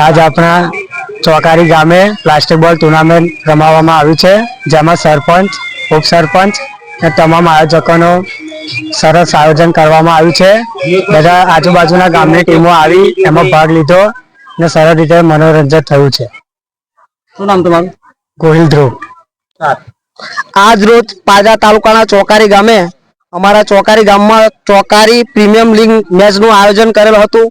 આજ આપણા ચોકારી ગામે પ્લાસ્ટિક બોલ ટુર્નામેન્ટ રમાડવામાં આવી છે, જેમાં સરપંચ, ઉપસરપંચ અને તમામ આયોજકોનો સરસ આયોજન કરવામાં આવ્યું છે। બધા આજુબાજુના ગામની ટીમો આવી એમાં ભાગ લીધો અને સરસ રીતે મનોરંજન થયું છે। શું નામ તમારું? ગોહિલ ધ્રુવ। આજ રોજ પાજા તાલુકાના ચોકારી ગામે અમારા ચોકારી ગામમાં ચોકારી પ્રીમિયમ લીગ મેચનું આયોજન કરેલું હતું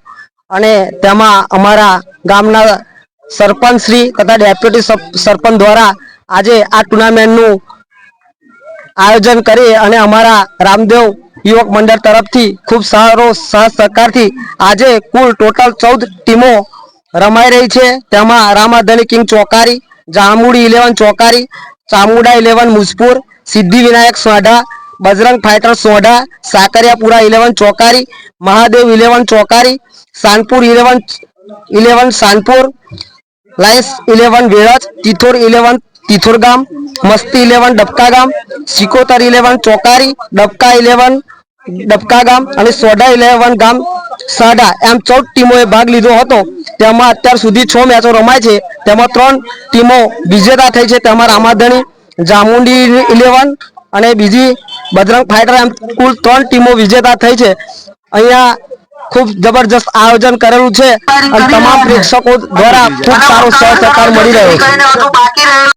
અને તેમાં અમારા ગામના સરપંચ શ્રી તથા ડેપ્યુટી સરપંચ દ્વારા આજે આ ટુર્નામેન્ટનું આયોજન કરી અને અમારા રામદેવ યુવક મંડળ તરફથી ખૂબ સારો સાથ સહકારથી આજે કુલ ટોટલ 14 ટીમો રમાઈ રહી છે। તેમાં Ramadhani king ચોકારી, જામુડી 11 ચોકારી, Chamunda 11 Mujpur, Siddhi Vinayak Sodha, Bajrang fighter Sodha, સાકરિયાપુરા 11 ચોકારી, Mahadev 11 ચોકારી, સાનપુર 11 સાનપુર, Lions 11 વેળજ, તિથોર 11 તિથોર ગામ, મસ્તી 11 ડબકા ગામ, સિકોતર 11 ચોકારી, ડબકા 11 ડબકા ગામ અને સોઢા 11 ગામ સાડા એમ 14 ટીમોએ ભાગ લીધો હતો। તેમાં અત્યાર સુધી 6 મેચો રમાય છે, તેમાં 3 ટીમો વિજેતા થઈ છે। તેમાં રામાધણી, જામુંડી 11 અને બીજી બજરંગ ફાઇટર એમ કુલ 3 ટીમો વિજેતા થઈ છે। અહીંયા ખૂબ જબરજસ્ત આયોજન કરેલું છે અને તમામ પ્રેક્ષકો દ્વારા ખૂબ સારો સહકાર મળી રહ્યો છે।